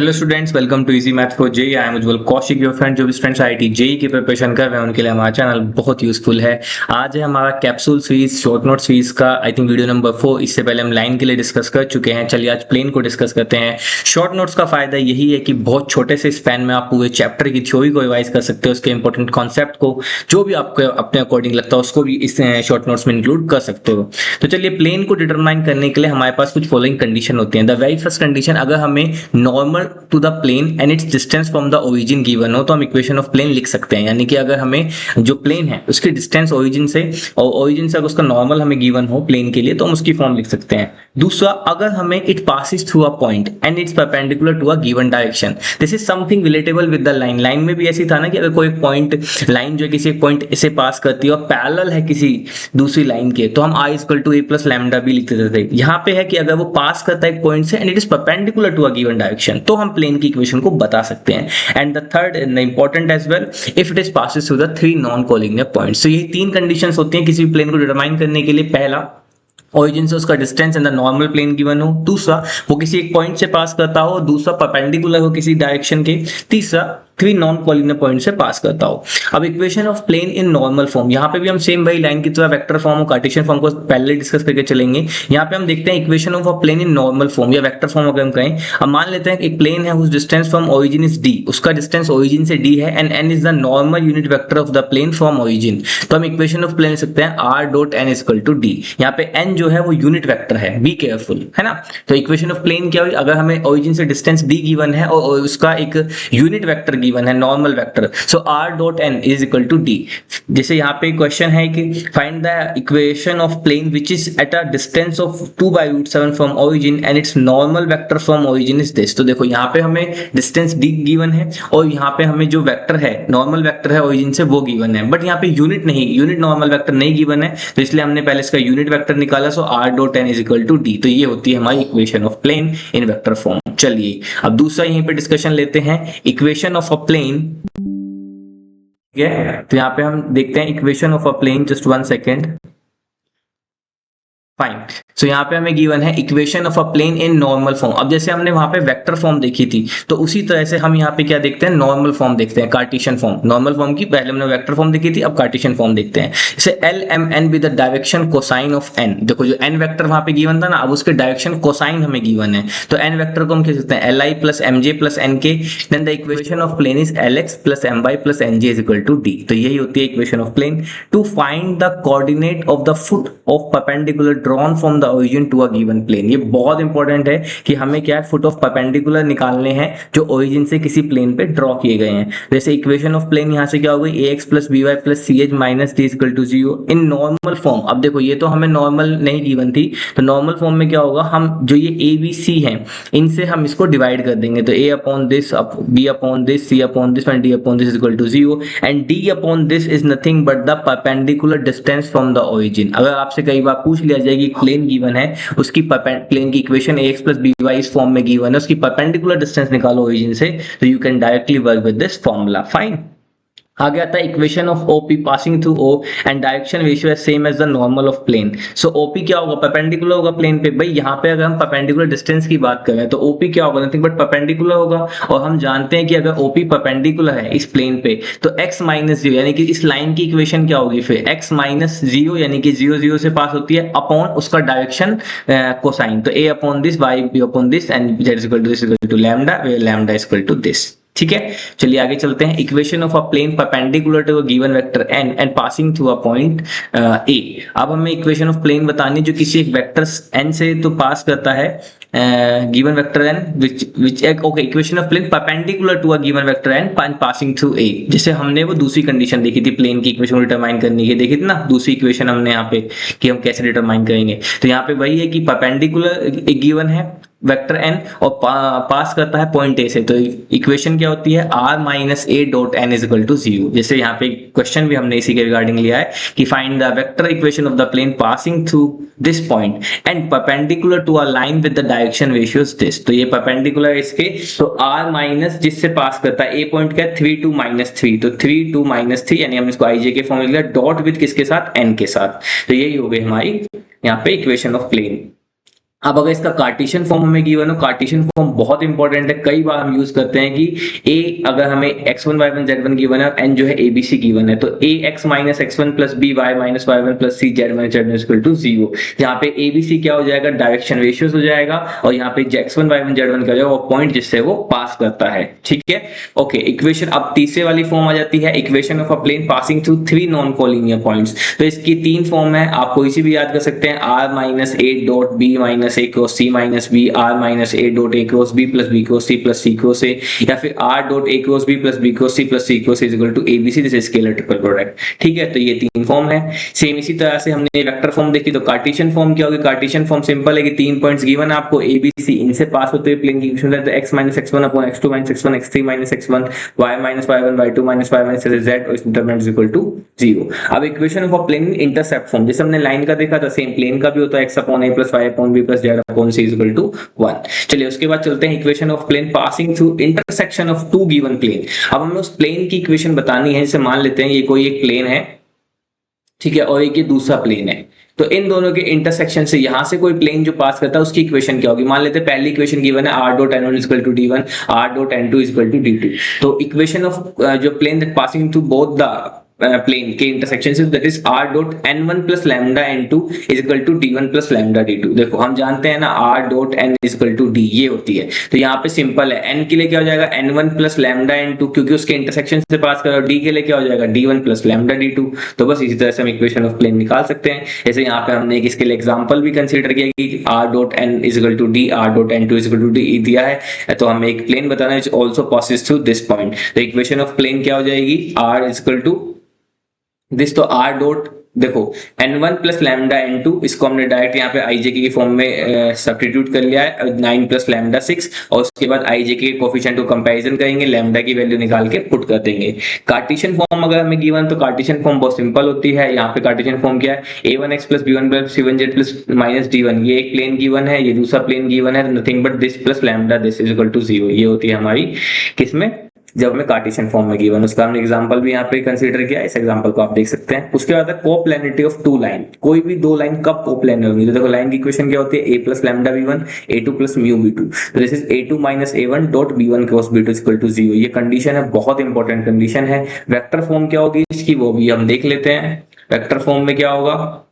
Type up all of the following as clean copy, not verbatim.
Hello students, welcome to easy math for JEE. I am Ujjwal Kaushik, your friend. जो भी students IIT JEE की preparation कर रहे हैं उनके लिए हमारा चैनल बहुत यूजफुल है। आज है हमारा capsule series, short note series का आई थिंक वीडियो नंबर 4। इससे पहले हम लाइन के लिए डिस्कस कर चुके हैं। चलिए आज प्लेन को डिस्कस करते हैं। शॉर्ट नोट्स का फायदा यही है कि बहुत छोटे से स्पैन में आप पूरे चैप्टर की थ्योरी को रिवाइज कर सकते हो, उसके इंपॉर्टेंट कॉन्सेप्ट को, जो भी आपको अपने अकॉर्डिंग लगता है उसको भी इस शॉर्ट नोट्स में इंक्लूड कर सकते हो। तो चलिए, प्लेन को डिटरमाइन करने के लिए हमारे पास कुछ फॉलोइंग कंडीशन होती है। द वेरी फर्स्ट कंडीशन, अगर हमें normal to the plane and its distance from the origin given हो तो हम इक्वेशन ऑफ प्लेन लिख सकते हैं। यानी कि अगर हमें जो प्लेन है उसकी डिस्टेंस ओरिजिन से और ओरिजिन से अगर उसका नॉर्मल हमें गिवन हो प्लेन के लिए तो हम उसकी फॉर्म लिख सकते हैं। दूसरा, अगर हमें it passes through a point and its perpendicular to a given direction, this is something relatable with the line. Line में भी ऐसी था ना कि अगर कोई पॉइंट, लाइन जो किसी एक पॉइंट से पास करती है और पैरेलल है किसी दूसरी लाइन के, तो हम i equal to a plus lambda भी लिखते थे। यहाँ पे है कि अगर वो पास करता है एक पॉइंट से and it is perpendicular to a given direction तो हम प्लेन की इक्वेशन को बता सकते हैं। And the third important as well, if it is passes through the three non collinear points. तो ये तीन कंडीशंस होती हैं किसी भी प्लेन को डिटरमाइन करने के लिए। पहला, ओरिजिन से उसका distance in the normal plane given हो। दूसरा, वो किसी एक पॉइंट से पास करता हो। दूसरा, परपेंडिकुलर हो किसी डायरेक्शन के। तीसरा, थ्री नॉन कोलिनियर पॉइंट से पास करता हो। अब equation of plane in normal form, यहाँ पे भी हम सेम वही लाइन की तरह वेक्टर फॉर्म और कार्टेशियन फॉर्म को पहले डिस्कस करके चलेंगे। यहाँ पे हम देखते हैं equation of a plane in normal form या वेक्टर फॉर्म अगर हम कहें। अब मान लेते हैं एक प्लेन है whose distance from origin is d, उसका डिस्टेंस ओरिजिन से d है and n is the normal unit vector of the plane from origin. तो हम इक्वेशन ऑफ प्लेन लिख सकते हैं r dot n is equal to d। यहाँ पे n जो है वो यूनिट वेक्टर है, बी केयरफुल, है ना। तो इक्वेशन ऑफ प्लेन क्या हुई, अगर हमें ओरिजिन से डिस्टेंस d गिवन है और उसका एक यूनिट वेक्टर गिवन है, normal vector, so r dot n is equal to d। जैसे यहाँ पे क्वेश्चन है कि find the equation of plane which is at a distance of 2/√7 from origin and its normal vector from origin is this. तो देखो यहाँ पे हमें डिस्टेंस d गिवन है और यहाँ पे हमें जो वेक्टर है, नॉर्मल वेक्टर है ओरिजिन से, वो गिवन है। बट यहाँ पे यूनिट नहीं, यूनिट नॉर्मल वेक्टर नहीं गिवन है, तो इसलिए हमने पहले इसका यूनिट वेक्टर निकाला। So r dot n is equal to d। तो ये होती है हमारी equation of plane in vector form. चलिए अब दूसरा यहीं पे डिस्कशन लेते हैं, इक्वेशन ऑफ अ प्लेन। ठीक है, तो यहाँ पे हम देखते हैं equation of a plane. Just 1 second. Fine. So यहाँ पे हमें गिवन है equation of a plane in normal form. अब जैसे हमने वहां पे वेक्टर फॉर्म देखी थी तो उसी तरह से हम यहाँ पे क्या देखते हैं, नॉर्मल फॉर्म देखते हैं, कार्टेशियन फॉर्म। नॉर्मल फॉर्म की पहले हमने वेक्टर फॉर्म देखी थी, अब कार्टेशियन फॉर्म देखते हैं। जैसे L M N with the direction cosine of N. देखो जो एन वेक्टर वहां पे गिवन था ना, अब उसके डायरेक्शन कोसाइन हमें गिवन है, तो एन वेक्टर को हम कह सकते हैं L I plus M J plus N K. Then the equation of plane is L X plus M Y plus N Z is equal to D. तो यही होती है equation of plane. To find the coordinate of the foot of perpendicular drawn from the origin to a given plane. ये बहुत important है कि हमें क्या है, फुट ऑफ परपेंडिकुलर निकालने हैं जो ओरिजिन से किसी प्लेन पे ड्रॉ किए गए हैं। जैसे इक्वेशन ऑफ प्लेन यहाँ से क्या हो गई, ax plus B Y plus C H minus D equal to 0 in normal form. अब देखो ये तो हमें नॉर्मल नहीं गिवन थी, तो नॉर्मल फॉर्म में क्या होगा, हम जो ये ए बी सी है इनसे हम इसको डिवाइड कर देंगे। तो a upon this, b upon this, c upon this and d upon this equal to 0 and d upon this is nothing but the perpendicular distance from the origin. अगर आपसे कई बार पूछ लिया जाए कि प्लेन गिवन है, उसकी प्लेन की equation ax plus B Y इस फॉर्म में गिवन है, उसकी परपेंडिकुलर डिस्टेंस निकालो ओरिजिन से, तो you can directly work with this formula. Fine. आगे आता है equation of OP passing through O and direction ratio है same as the normal of plane. So OP क्या होगा, परपेंडिकुलर होगा प्लेन पे। भाई यहाँ पे अगर हम परपेंडिकुलर डिस्टेंस की बात करें तो OP क्या होगा, नथिंग बट परपेंडिकुलर होगा। और हम जानते हैं कि अगर OP परपेंडिकुलर है इस प्लेन पे तो x माइनस 0 यानी कि इस लाइन की इक्वेशन क्या होगी फिर, x माइनस 0 यानी कि 0 0 से पास होती है अपॉन उसका डायरेक्शन कोसाइन। तो a upon this, y upon this and z equal to this equal to lambda, where lambda equal to this. ठीक है, चलिए आगे चलते हैं। Equation of a plane perpendicular to a given vector n and passing through a point a। अब हमें equation of plane बतानी जो किसी एक वेक्टर n से तो पास करता है given vector n which okay, equation of plane perpendicular to a given vector n passing through a। जैसे हमने वो दूसरी कंडीशन देखी थी प्लेन की इक्वेशन डिटरमाइन करने की, देखी थी ना दूसरी इक्वेशन हमने यहाँ पे कि हम कैसे डिटरमाइन करेंगे। तो यहाँ पे वही है कि परपेंडिकुलर एक गिवन है वेक्टर n और पास करता है पॉइंट a से, तो इक्वेशन क्या होती है, r minus a dot n is equal to 0। जैसे यहाँ पे क्वेश्चन भी हमने इसी के रिगार्डिंग लिया है कि find the vector equation of the plane passing through this point and perpendicular to a line with the direction ratios this. तो ये परपेंडिकुलर है इसके, तो r माइनस जिससे पास करता है a पॉइंट क्या है 3 2 माइनस 3, तो 3 2 माइनस 3 यानी हमने इसको ij के फॉर्म में लिया, डॉट विद किसके साथ, n के साथ। तो यही हो गई हमारी यहाँ पे इक्वेशन ऑफ प्लेन। अब अगर इसका कार्टेशियन फॉर्म हमें गिवन हो, कार्टेशियन फॉर्म बहुत इंपॉर्टेंट है, कई बार हम यूज करते हैं कि ए अगर हमें x1 y1 z1 गिवन है, n जो है abc गिवन है, तो ax minus x1 plus b y minus y1 plus c z minus z1 equal to 0। यहाँ पे abc क्या हो जाएगा, डायरेक्शन रेशियोज हो जाएगा, और यहाँ पे x1 y1 z1 क्या हो जाएगा, वो पॉइंट जिससे वो पास करता है। ठीक है, ओके। इक्वेशन अब तीसरे वाली फॉर्म आ जाती है, equation of a plane passing through 3 non collinear points. तो इसकी 3 फॉर्म है, आप कोई सी भी याद कर सकते हैं, r minus a dot b minus a cross c minus b, r minus a dot a cross b plus b cross c plus c cross a, या फिर r dot a cross b plus b cross c plus c cross a is equal to abc, this is scalar triple product. ठीक है, तो ये 3 form है। Same इसी तरह से हमने वेक्टर फॉर्म देखी, तो कार्टेशियन फॉर्म क्या होगी, कार्टेशियन फॉर्म सिंपल है कि 3 पॉइंट्स गिवन है आपको a b c, इनसे पास होते हुए प्लेन की इक्वेशन है, तो x minus x1 upon x2 minus x1 x3 minus x1 y minus y1 y2 minus y minus z, और इस डिटरमिनेंट इज इक्वल टू 0। अब equation of a plane intercept form, जैसे हमने लाइन का देखा था, सेम प्लेन का भी होता है, x upon a plus y upon b plus z upon c is equal to 1। चलिए उसके बाद चलते हैं equation of plane passing through intersection of two given plane. अब हमें उस प्लेन की इक्वेशन बतानी है, जैसे मान लेते हैं ये कोई एक प्लेन है, ठीक है, और एक ये दूसरा प्लेन है, तो इन दोनों के इंटरसेक्शन से यहां से कोई प्लेन जो पास करता है उसकी इक्वेशन क्या होगी। मान लेते हैं पहली इक्वेशन गिवन है r dot n1 equal to d1, r dot n2 equal to d2। तो इक्वेशन ऑफ जो plane that passing through both the plane के इंटरसेक्शन से, that is r dot n1 plus lambda n2 is equal to d1 plus lambda d2। देखो हम जानते हैं ना r dot n is equal to d, ये होती है। तो यहाँ पे सिंपल है, n के लिए क्या हो जाएगा n1 प्लस लैम्डा n2, क्योंकि उसके इंटरसेक्शन से पास करो, d के लिए क्या हो जाएगा d1 प्लस लैम्डा d2। तो बस इसी तरह से हम इक्वेशन ऑफ प्लेन निकाल सकते हैं। जैसे यहाँ पे हमने एक इसके लिए एग्जांपल भी कंसीडर किया कि r dot n is equal to d, r dot n2 is equal to d दिया है, तो हमें एक प्लेन बताना है which also passes through this point. तो इक्वेशन ऑफ प्लेन क्या हो जाएगी, r is equal to this, तो r डॉट देखो n1 प्लस लैम्डा n2, इसको हमने डायरेक्ट यहाँ पे ijk के फॉर्म में सब्स्टिट्यूट कर लिया है, 9 प्लस लैम्डा 6, और उसके बाद ijk के कोफिशिएंट को कंपैरिजन करेंगे, लैम्डा की वैल्यू निकाल के पुट कर देंगे। कार्टेशियन फॉर्म अगर हमें गिवन, तो कार्टेशियन फॉर्म बहुत सिंपल होती है। यहाँ पे कार्टेशियन फॉर्म क्या है, a1x plus b1 plus c1z plus minus d1, ये एक प्लेन गिवन है, ये दूसरा प्लेन गिवन है, nothing but this plus lambda this is equal to 0। ये होती है हमारी किसमें, जब हमें कार्टेशियन फॉर्म में गिवन, उसका हमने एग्जांपल भी यहाँ पे कंसीडर किया, इस एग्जांपल को आप देख सकते हैं। उसके बाद है कोप्लेनिटी ऑफ टू लाइन, कोई भी दो लाइन कब कोप्लेनर होगी, तो देखो लाइन की इक्वेशन क्या होती है, a plus lambda b1 a2 plus mu b2, तो this is a2 minus a1 dot b1 cross b2 equal to 0। ये कंडीशन है, बहुत इंपॉर्टेंट कंडीशन है। वेक्टर फॉर्म क्या होगी इसकी, वो भी हम देख लेते हैं। वेक्टर फॉर्म में क्या होगा,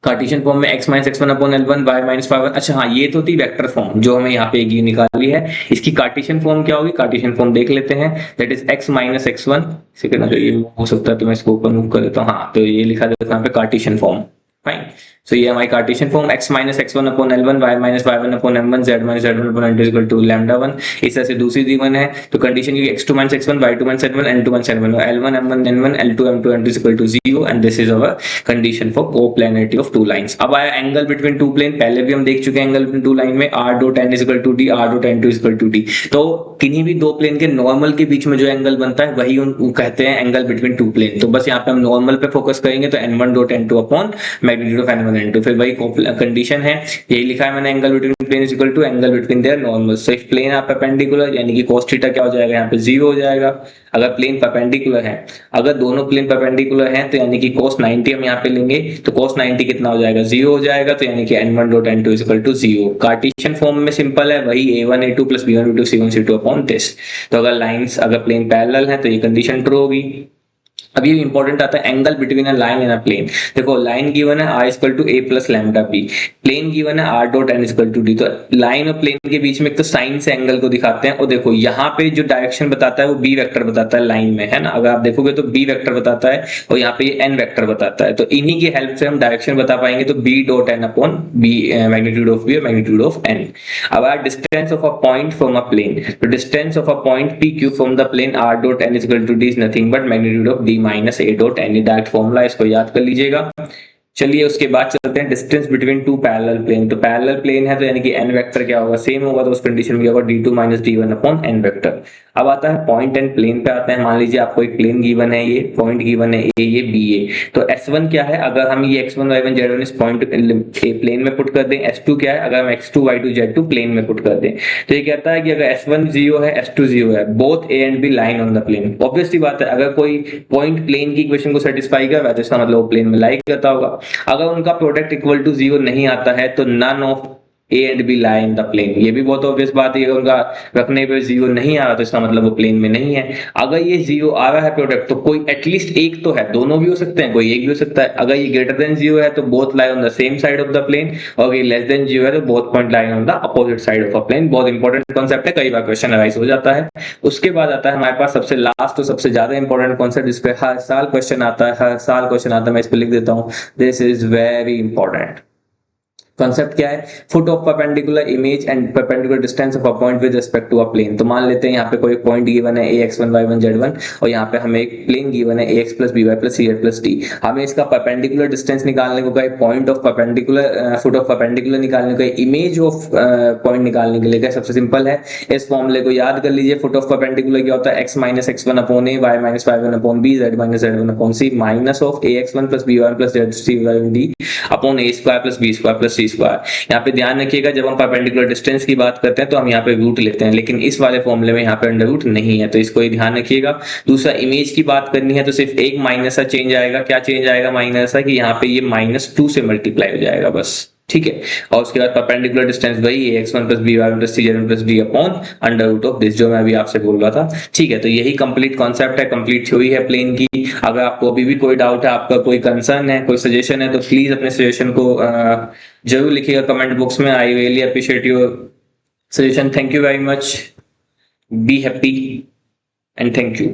कार्टेशियन फॉर्म में x minus x1 upon l1 y minus y1, अच्छा हाँ ये तो थी वेक्टर फॉर्म जो हमें यहाँ पे एक निकाली है। इसकी कार्टेशियन फॉर्म क्या होगी, कार्टेशियन फॉर्म देख लेते हैं, that is x minus x1, second अगर ये हो सकता है तो मैं इसको ऊपर मूव कर देता हूँ, हाँ तो ये लिखा देता हूँ यहाँ पे कार्टेशियन फॉर्म, फाइन। सो ये हमारी cartesian form x minus x1 upon l1 y minus y1 upon m1 z minus z1 upon n2 equal to lambda 1। इस तरह से दूसरी गिवन है, तो कंडीशन की x2 minus x1 y2 minus z1 n2 minus n1 l1 m1 n1 l2 m2 n2 equal to 0, and this is our condition for coplanarity of two lines. अब आया angle between to plane, पहले भी हम देख चुके हैं angle between two line में r dot n is equal to d, r dot n2 is equal to d। तो किन्हीं भी दो प्लेन के नॉर्मल के बीच में जो एंगल बनता है वही उनको कहते हैं एंगल बिटवीन टू प्लेन। तो बस यहाँ पे हम नॉर्मल पे फोकस करेंगे, तो n1 dot n2 upon magnitude of n1 n2, फिर वही कंडीशन है, यही लिखा है मैंने, angle between plane is equal to angle between their normal. So if plane are perpendicular, यानी कि cos थीटा क्या हो जाएगा यहाँ पे 0 हो जाएगा। अगर प्लेन परपेंडिकुलर है, अगर दोनों प्लेन परपेंडिकुलर हैं, तो यानी कि cos 90 हम यहाँ पे लेंगे, तो cos 90 कितना हो जाएगा, 0 हो जाएगा, तो यानी कि n1 dot n2 is equal to 0। Cartesian form में सिंपल है, वही a1 a2 plus b1 b2 c1 c2 upon this. तो अगर लाइंस अगर प्लेन पैरेलल है तो ये कंडीशन ट्रू होगी। अब ये इंपॉर्टेंट आता है angle between a line and a plane. देखो लाइन गिवन है r equal to a plus lambda b, plane given है r dot n equal to d। तो लाइन और प्लेन के बीच में एक तो साइन से एंगल को दिखाते हैं, और देखो यहाँ पे जो डायरेक्शन बताता है वो b वेक्टर बताता है लाइन में, है ना। अगर आप देखोगे तो b वेक्टर बताता है, और यहाँ पे n वेक्टर बताता है, तो इन्हीं की हेल्प से हम डायरेक्शन बता पाएंगे। तो b dot n upon b, magnitude of b और मैग्नीट्यूड ऑफ n। अब our distance of a point from a plane, तो distance of a point pq from the plane r dot n equal to d is nothing but magnitude of d minus a dot n। Direct formula, इसको याद कर लीजिएगा। चलिए उसके बाद चलते हैं distance between two parallel plane. तो पैरेलल प्लेन है, तो यानी कि n वेक्टर क्या होगा, सेम होगा, तो उस कंडीशन में क्या होगा, d2 minus d1 upon n vector. अब आता है पॉइंट एंड प्लेन पे आते हैं। मान लीजिए आपको एक प्लेन गिवन है, ये पॉइंट गिवन है a, ये b a। तो s1 क्या है, अगर हम ये x1 y1 z1 इस पॉइंट प्लेन में पुट कर दें, s2 क्या है, अगर हम x2 y2 z2 प्लेन में पुट कर दें, तो ये कहता है कि अगर s1 0 है s2 0 है, both a and b line on the plane. Obviously बात है, अगर कोई पॉइंट प्लेन की इक्वेशन को सेटिस्फाई कर रहा है तो इसका मतलब वो प्लेन में लाई करता होगा। अगर उनका प्रोडक्ट इक्वल टू 0 नहीं आता है, तो none of A and B lie in the plane. ये भी बहुत ऑब्वियस बात है, उनका रखने पे 0 नहीं आ रहा तो इसका मतलब वो प्लेन में नहीं है। अगर ये 0 आ रहा है प्रोडक्ट तो कोई एटलीस्ट एक तो है, दोनों भी हो सकते हैं, कोई एक भी हो सकता है। अगर ये ग्रेटर देन 0 है तो both lie on the same side of the plane, और ये लेस देन 0 है तो both point lie on the opposite side of a plane. बहुत इंपॉर्टेंट कॉन्सेप्ट है, कई बार क्वेश्चन अराइज हो जाता है। उसके बाद आता है हमारे पास सबसे लास्ट और सबसे ज्यादा इंपॉर्टेंट कॉन्सेप्ट, जिस पे हर साल क्वेश्चन आता है, हर साल क्वेश्चन आता है, मैं इस पे लिख देता हूं, this is very important. Concept क्या है? Foot of perpendicular image and perpendicular distance of a point with respect to a plane. तो मान लेते हैं यहाँ पे कोई पॉइंट गिवन है ax1 y1 z1, और यहाँ पे हमें एक प्लेन गिवन है ax plus by plus cy plus d। हमें इसका परपेंडिकुलर डिस्टेंस निकालने को कहे, point of perpendicular foot of perpendicular निकालने को कहे, इमेज ऑफ पॉइंट निकालने के लिए कहे। सबसे सिंपल है, इस फॉर्मूले को याद कर लीजिए। फुट ऑफ परपेंडिकुलर क्या होता है? x minus x one upon a, y minus y one upon b, z minus z one upon c, minus of ax1 plus by plus z3 upon a square plus b square plus c square. यहाँ पे ध्यान रखिएगा, जब हम perpendicular distance की बात करते हैं तो हम यहाँ पे रूट लेते हैं, लेकिन इस वाले फॉर्मूले में यहाँ पे अंडर रूट नहीं है, तो इसको ही ध्यान रखिएगा। दूसरा, इमेज की बात करनी है तो सिर्फ एक माइनस सा चेंज आएगा। क्या चेंज आएगा माइनस सा? कि यहाँ पे ये -2 से मल्टीप्लाई हो जाएगा बस, ठीक है। और उसके बाद परपेंडिकुलर डिस्टेंस वही है, x1 plus by plus c plus d upon under root of this, जो मैं अभी आपसे बोल रहा था, ठीक है। तो यही कंप्लीट कॉन्सेप्ट है, कंप्लीट थ्योरी है प्लेन की। अगर आपको अभी भी कोई डाउट है, आपका कोई कंसर्न है, कोई सजेशन है, तो प्लीज अपने सजेशन को जरूर लिखिएगा कमेंट बॉक्स में। I really appreciate your suggestion. Thank you very much, be happy and thank you.